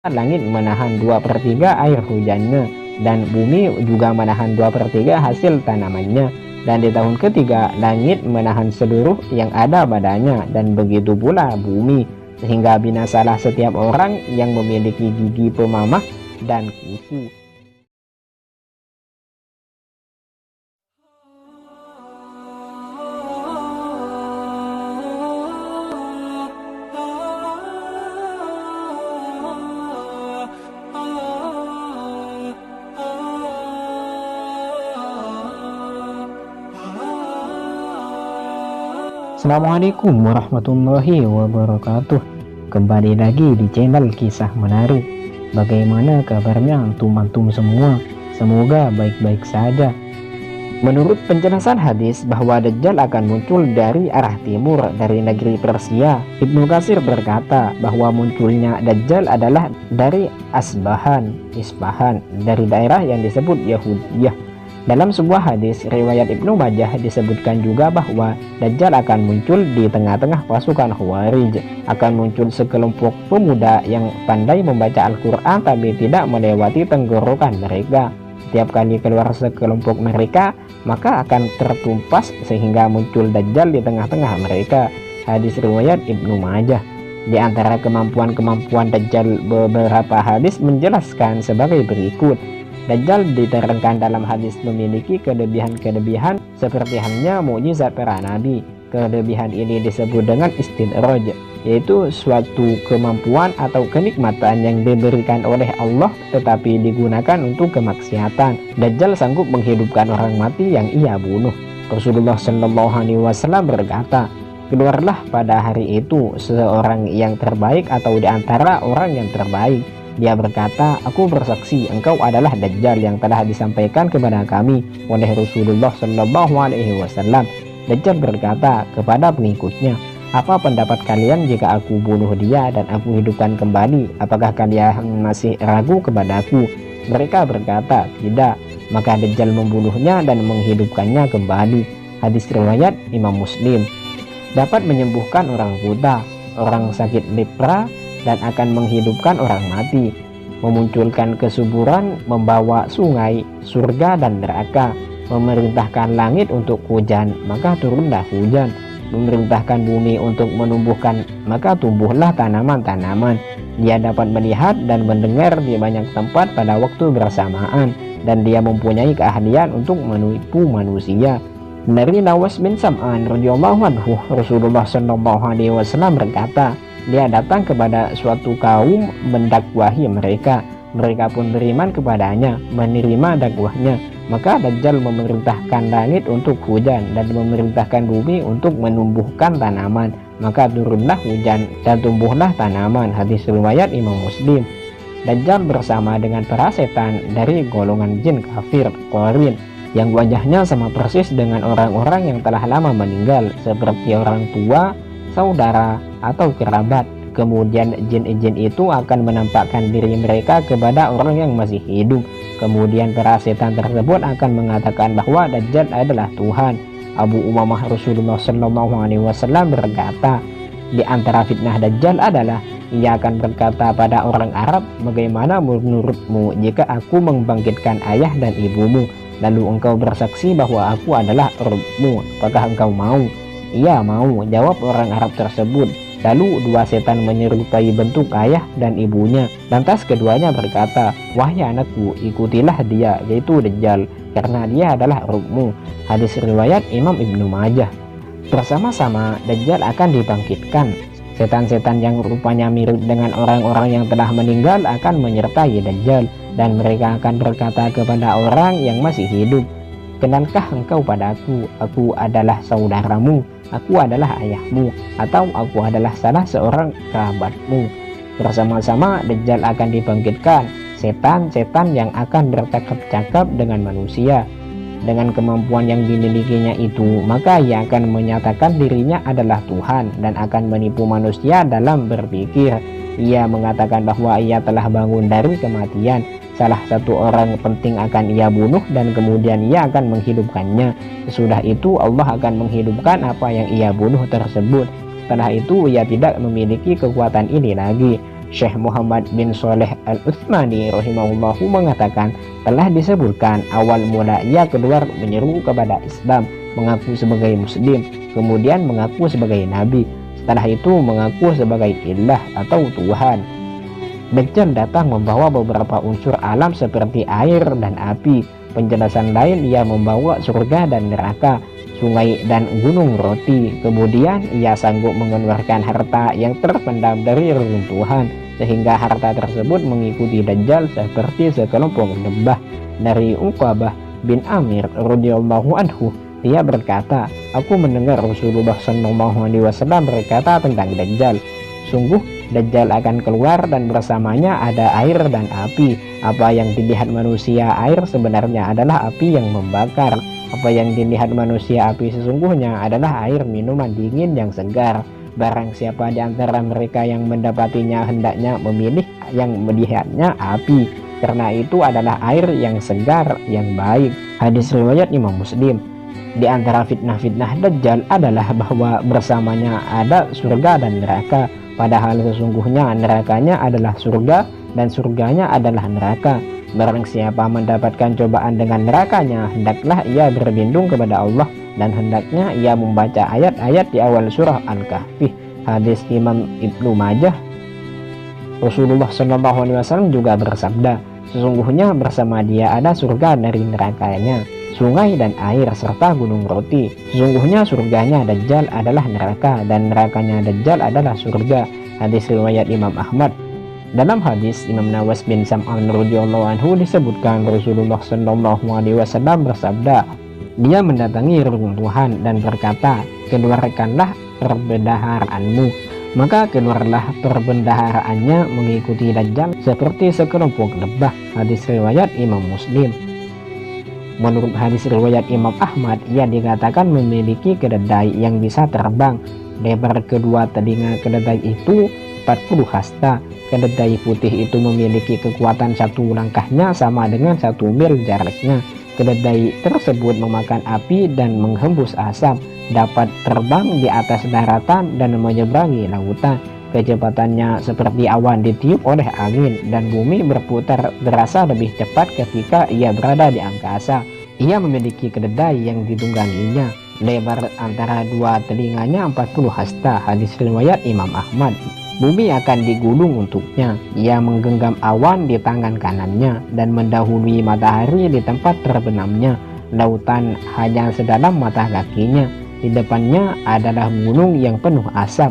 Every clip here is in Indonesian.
Langit menahan 2/3 air hujannya, dan bumi juga menahan 2/3 hasil tanamannya. Dan di tahun ketiga, langit menahan seluruh yang ada padanya, dan begitu pula bumi, sehingga binasalah setiap orang yang memiliki gigi pemamah dan kuku. Assalamualaikum warahmatullahi wabarakatuh. Kembali lagi di channel Kisah Menarik. Bagaimana kabarnya antum-antum semua? Semoga baik-baik saja. Menurut penjelasan hadis bahwa Dajjal akan muncul dari arah timur, dari negeri Persia, Ibnu Katsir berkata bahwa munculnya Dajjal adalah dari Isfahan, dari daerah yang disebut Yahudiyah. Dalam sebuah hadis riwayat Ibnu Majah disebutkan juga bahwa Dajjal akan muncul di tengah-tengah pasukan Khawarij, akan muncul sekelompok pemuda yang pandai membaca Al-Quran tapi tidak melewati tenggorokan mereka. Setiap kali keluar sekelompok mereka, maka akan tertumpas sehingga muncul Dajjal di tengah-tengah mereka. Hadis riwayat Ibnu Majah. Di antara kemampuan Dajjal, beberapa hadis menjelaskan sebagai berikut. Dajjal diterangkan dalam hadis memiliki kelebihan-kelebihan seperti halnya mukjizat para nabi. Kelebihan ini disebut dengan istidraj, yaitu suatu kemampuan atau kenikmatan yang diberikan oleh Allah tetapi digunakan untuk kemaksiatan. Dajjal sanggup menghidupkan orang mati yang ia bunuh. Rasulullah Shallallahu Alaihi Wasallam berkata, keluarlah pada hari itu seorang yang terbaik atau di antara orang yang terbaik. Dia berkata, aku bersaksi engkau adalah Dajjal yang telah disampaikan kepada kami oleh Rasulullah Shallallahu Alaihi Wasallam. Dajjal berkata kepada pengikutnya, apa pendapat kalian jika aku bunuh dia dan aku hidupkan kembali? Apakah kalian masih ragu kepadaku? Mereka berkata, tidak. Maka Dajjal membunuhnya dan menghidupkannya kembali. Hadis riwayat Imam Muslim. Dapat menyembuhkan orang buta, orang sakit lepra, dan akan menghidupkan orang mati, memunculkan kesuburan, membawa sungai, surga dan neraka, memerintahkan langit untuk hujan, maka turunlah hujan, memerintahkan bumi untuk menumbuhkan, maka tumbuhlah tanaman-tanaman. Dia dapat melihat dan mendengar di banyak tempat pada waktu bersamaan, dan dia mempunyai keahlian untuk menipu manusia. Dari Nawas bin Sam'an radhiyallahu anhu, Rasulullah Shallallahu Alaihi Wasallam berkata, dia datang kepada suatu kaum mendakwahi mereka. Mereka pun beriman kepadanya, menerima dakwahnya. Maka Dajjal memerintahkan langit untuk hujan dan memerintahkan bumi untuk menumbuhkan tanaman. Maka turunlah hujan dan tumbuhlah tanaman. Hadis riwayat Imam Muslim. Dajjal bersama dengan para setan dari golongan jin kafir, qarin, yang wajahnya sama persis dengan orang-orang yang telah lama meninggal, seperti orang tua, saudara, atau kerabat. Kemudian jin-jin itu akan menampakkan diri mereka kepada orang yang masih hidup. Kemudian para setan tersebut akan mengatakan bahwa Dajjal adalah Tuhan. Abu Umamah Rasulullah Shallallahu Alaihi Wasallam berkata, di antara fitnah Dajjal adalah ia akan berkata pada orang Arab, bagaimana menurutmu jika aku membangkitkan ayah dan ibumu, lalu engkau bersaksi bahwa aku adalah Rabbmu, apakah engkau mau? Ia mau, jawab orang Arab tersebut. Lalu dua setan menyerupai bentuk ayah dan ibunya. Lantas keduanya berkata, wahai anakku, ikutilah dia, yaitu Dajjal, karena dia adalah Rabbmu. Hadis riwayat Imam Ibnu Majah. Bersama-sama Dajjal akan dibangkitkan. Setan-setan yang rupanya mirip dengan orang-orang yang telah meninggal akan menyertai Dajjal, dan mereka akan berkata kepada orang yang masih hidup, kenalkah engkau padaku? Aku adalah saudaramu, aku adalah ayahmu, atau aku adalah salah seorang kerabatmu. Bersama-sama Dajjal akan dibangkitkan setan-setan yang akan bercakap-cakap dengan manusia. Dengan kemampuan yang dimilikinya itu, maka ia akan menyatakan dirinya adalah Tuhan dan akan menipu manusia dalam berpikir. Ia mengatakan bahwa ia telah bangun dari kematian. Salah satu orang penting akan ia bunuh dan kemudian ia akan menghidupkannya. Sesudah itu Allah akan menghidupkan apa yang ia bunuh tersebut. Setelah itu ia tidak memiliki kekuatan ini lagi. Syekh Muhammad bin Shalih Al-Utsmani rahimahullahu mengatakan, telah disebutkan awal mula ia keluar menyeru kepada Islam, mengaku sebagai muslim, kemudian mengaku sebagai nabi, setelah itu mengaku sebagai ilah atau Tuhan. Dajjal datang membawa beberapa unsur alam seperti air dan api. Penjelasan lain, ia membawa surga dan neraka, sungai dan gunung roti. Kemudian ia sanggup mengeluarkan harta yang terpendam dari reruntuhan, sehingga harta tersebut mengikuti Dajjal seperti sekelompok lebah. Dari Uqabah bin Amir radhiyallahu anhu, dia berkata, aku mendengar Rasulullah SAW berkata tentang Dajjal, sungguh Dajjal akan keluar dan bersamanya ada air dan api. Apa yang dilihat manusia air sebenarnya adalah api yang membakar. Apa yang dilihat manusia api sesungguhnya adalah air minuman dingin yang segar. Barang siapa di antara mereka yang mendapatinya hendaknya memilih yang melihatnya api, karena itu adalah air yang segar yang baik. Hadis riwayat Imam Muslim. Di antara fitnah-fitnah Dajjal adalah bahwa bersamanya ada surga dan neraka, padahal sesungguhnya nerakanya adalah surga dan surganya adalah neraka. Barang siapa mendapatkan cobaan dengan nerakanya, hendaklah ia berlindung kepada Allah dan hendaknya ia membaca ayat-ayat di awal surah Al-Kahfi. Hadis Imam Ibnu Majah. Rasulullah SAW juga bersabda, sesungguhnya bersama dia ada surga dari nerakanya, sungai dan air serta gunung roti. Sesungguhnya surganya Dajjal adalah neraka dan nerakanya Dajjal adalah surga. Hadis riwayat Imam Ahmad. Dalam hadis Imam Nawas bin Sam'an radhiyallahu anhu disebutkan Rasulullah SAW bersabda, dia mendatangi reruntuhan dan berkata, keluarkanlah perbendaharaanmu. Maka keluarlah perbendaharaannya mengikuti Dajjal seperti sekelompok lebah. Hadis riwayat Imam Muslim. Menurut hadis riwayat Imam Ahmad, ia dikatakan memiliki keledai yang bisa terbang. Lebar kedua telinga keledai itu 40 hasta. Keledai putih itu memiliki kekuatan satu langkahnya sama dengan 1 mil jaraknya. Keledai tersebut memakan api dan menghembus asap, dapat terbang di atas daratan dan menyeberangi lautan. Kecepatannya seperti awan ditiup oleh angin, dan bumi berputar terasa lebih cepat ketika ia berada di angkasa. Ia memiliki keledai yang ditungganginya. Lebar antara dua telinganya 40 hasta. Hadis riwayat Imam Ahmad. Bumi akan digulung untuknya. Ia menggenggam awan di tangan kanannya dan mendahului matahari di tempat terbenamnya. Lautan hanya sedalam mata kakinya. Di depannya adalah gunung yang penuh asap.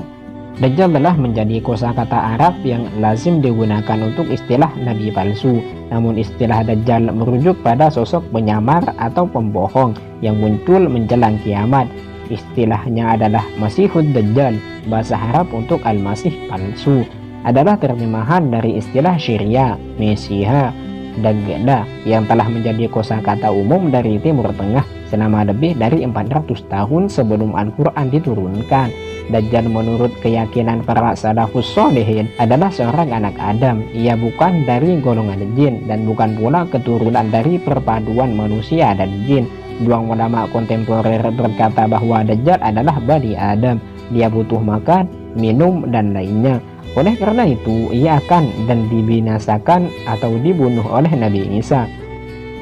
Dajjal telah menjadi kosakata Arab yang lazim digunakan untuk istilah nabi palsu. Namun istilah Dajjal merujuk pada sosok penyamar atau pembohong yang muncul menjelang kiamat. Istilahnya adalah Masihud Dajjal. Bahasa Arab untuk Al-Masih palsu adalah terjemahan dari istilah Syria, Mesiha, Dagda yang telah menjadi kosakata umum dari Timur Tengah selama lebih dari 400 tahun sebelum Al-Quran diturunkan. Dajjal menurut keyakinan para salafus sholihin adalah seorang anak Adam. Ia bukan dari golongan jin dan bukan pula keturunan dari perpaduan manusia dan jin. Dua ulama kontemporer berkata bahwa Dajjal adalah Bani Adam. Dia butuh makan, minum, dan lainnya. Oleh karena itu, ia akan dan dibinasakan atau dibunuh oleh Nabi Isa.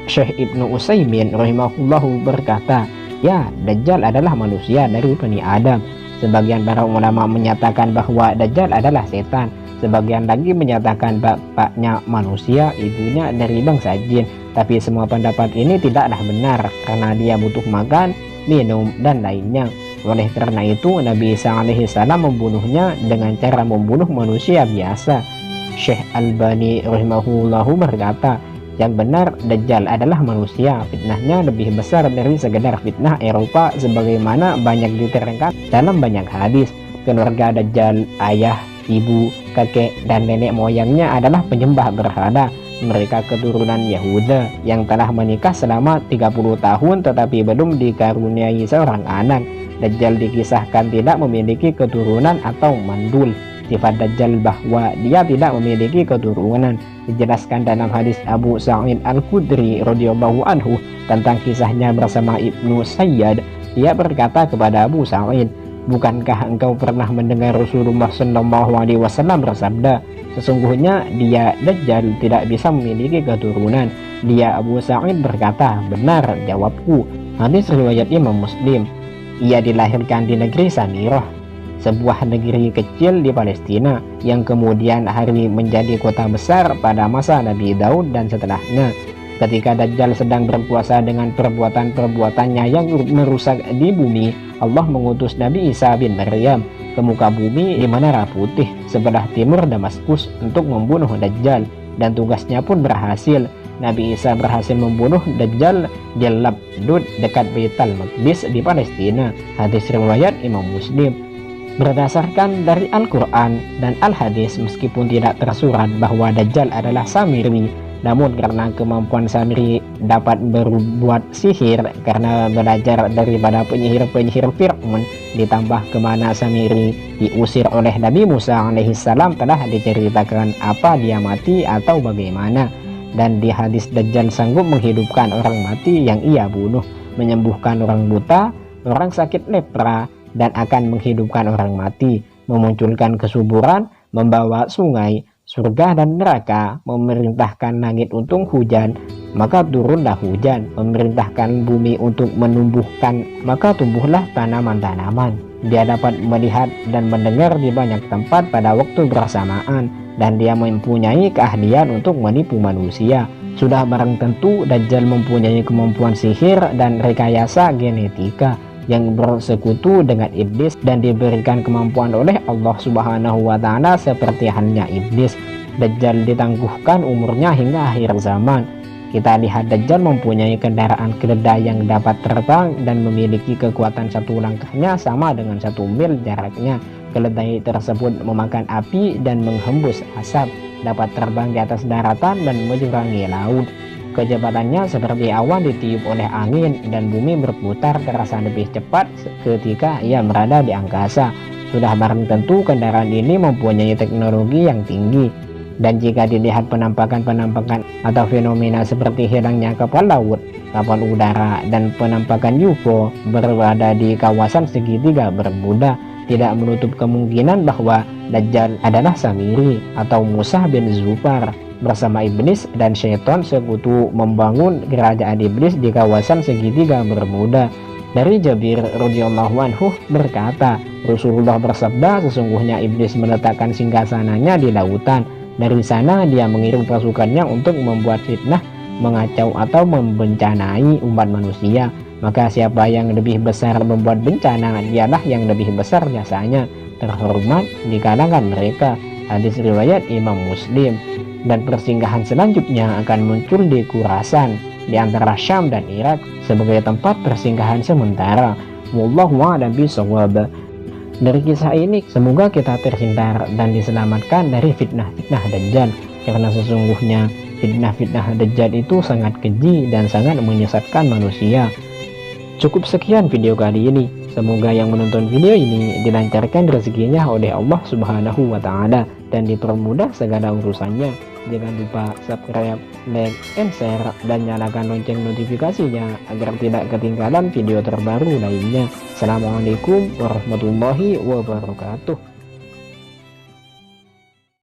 Syekh Ibnu Utsaimin rahimahullahu berkata, ya, Dajjal adalah manusia dari Bani Adam. Sebagian para ulama menyatakan bahwa Dajjal adalah setan. Sebagian lagi menyatakan bapaknya manusia, ibunya dari bangsa jin. Tapi semua pendapat ini tidaklah benar karena dia butuh makan, minum, dan lainnya. Oleh karena itu Nabi Isa alaihissalam membunuhnya dengan cara membunuh manusia biasa. Syekh Albani rahimahullahu berkata, yang benar Dajjal adalah manusia. Fitnahnya lebih besar dari sekedar fitnah Eropa sebagaimana banyak diterangkan dalam banyak hadis. Keluarga Dajjal, ayah, ibu, kakek, dan nenek moyangnya adalah penyembah berhala. Mereka keturunan Yahuda yang telah menikah selama 30 tahun tetapi belum dikaruniai seorang anak. Dajjal dikisahkan tidak memiliki keturunan atau mandul. Sifat Dajjal bahwa dia tidak memiliki keturunan dijelaskan dalam hadis Abu Sa'id Al-Khudri radhiyallahu anhu tentang kisahnya bersama Ibnu Sayyad. Dia berkata kepada Abu Sa'id, bukankah engkau pernah mendengar Rasulullah SAW bersabda, Sesungguhnya dia Dajjal tidak bisa memiliki keturunan. Dia Abu Sa'id berkata, benar jawabku. Hadis riwayat Imam Muslim. Ia dilahirkan di negeri Samirah, sebuah negeri kecil di Palestina yang kemudian hari menjadi kota besar pada masa Nabi Daud dan setelahnya. Ketika Dajjal sedang berpuasa dengan perbuatan-perbuatannya yang merusak di bumi, Allah mengutus Nabi Isa bin Maryam ke muka bumi di Menara Putih sebelah timur Damaskus untuk membunuh Dajjal, dan tugasnya pun berhasil. Nabi Isa berhasil membunuh Dajjal di Labdud dekat Baitul Maqdis di Palestina. Hadis riwayat Imam Muslim. Berdasarkan dari Al-Quran dan Al-Hadis, meskipun tidak tersurat bahwa Dajjal adalah Samiri, namun karena kemampuan Samiri dapat berbuat sihir karena belajar daripada penyihir-penyihir Fir'aun, ditambah kemana Samiri diusir oleh Nabi Musa alaihissalam, telah diceritakan apa dia mati atau bagaimana. Dan di hadis Dajjal sanggup menghidupkan orang mati yang ia bunuh, menyembuhkan orang buta, orang sakit lepra, dan akan menghidupkan orang mati, memunculkan kesuburan, membawa sungai, surga dan neraka, memerintahkan langit untuk hujan, maka turunlah hujan, memerintahkan bumi untuk menumbuhkan, maka tumbuhlah tanaman-tanaman. Dia dapat melihat dan mendengar di banyak tempat pada waktu bersamaan, dan dia mempunyai keahlian untuk menipu manusia. Sudah barang tentu Dajjal mempunyai kemampuan sihir dan rekayasa genetika yang bersekutu dengan iblis dan diberikan kemampuan oleh Allah Subhanahu wa Ta'ala seperti halnya iblis. Dajjal ditangguhkan umurnya hingga akhir zaman. Kita lihat Dajjal mempunyai kendaraan keledai yang dapat terbang dan memiliki kekuatan satu langkahnya sama dengan 1 mil jaraknya. Keledai tersebut memakan api dan menghembus asap, dapat terbang di atas daratan dan menyeberangi laut. Kecepatannya seperti awan ditiup oleh angin, dan bumi berputar terasa lebih cepat ketika ia berada di angkasa. Sudah barang tentu kendaraan ini mempunyai teknologi yang tinggi. Dan jika dilihat penampakan-penampakan atau fenomena seperti hilangnya kapal laut, kapal udara, dan penampakan UFO berada di kawasan segitiga Bermuda, tidak menutup kemungkinan bahwa Dajjal adalah Samiri atau Musa bin Zufar bersama iblis dan syaitan sekutu membangun kerajaan iblis di kawasan segitiga Bermuda. Dari Jabir radhiyallahu anhu berkata, Rasulullah bersabda, sesungguhnya iblis meletakkan singgasananya di lautan. Dari sana dia mengirim pasukannya untuk membuat fitnah, mengacau atau membencanai umat manusia. Maka siapa yang lebih besar membuat bencana, dialah yang lebih besar jasanya, terhormat di kalangan mereka. Hadis riwayat Imam Muslim. Dan persinggahan selanjutnya akan muncul di Khurasan, di antara Syam dan Irak, sebagai tempat persinggahan sementara. Wallahu a'lam bishawab. Dari kisah ini semoga kita terhindar dan diselamatkan dari fitnah-fitnah Dajjal, karena sesungguhnya fitnah-fitnah Dajjal itu sangat keji dan sangat menyesatkan manusia. Cukup sekian video kali ini. Semoga yang menonton video ini dilancarkan rezekinya oleh Allah Subhanahu wa Ta'ala dan dipermudah segala urusannya. Jangan lupa subscribe, like, and share, dan nyalakan lonceng notifikasinya agar tidak ketinggalan video terbaru lainnya. Assalamualaikum warahmatullahi wabarakatuh.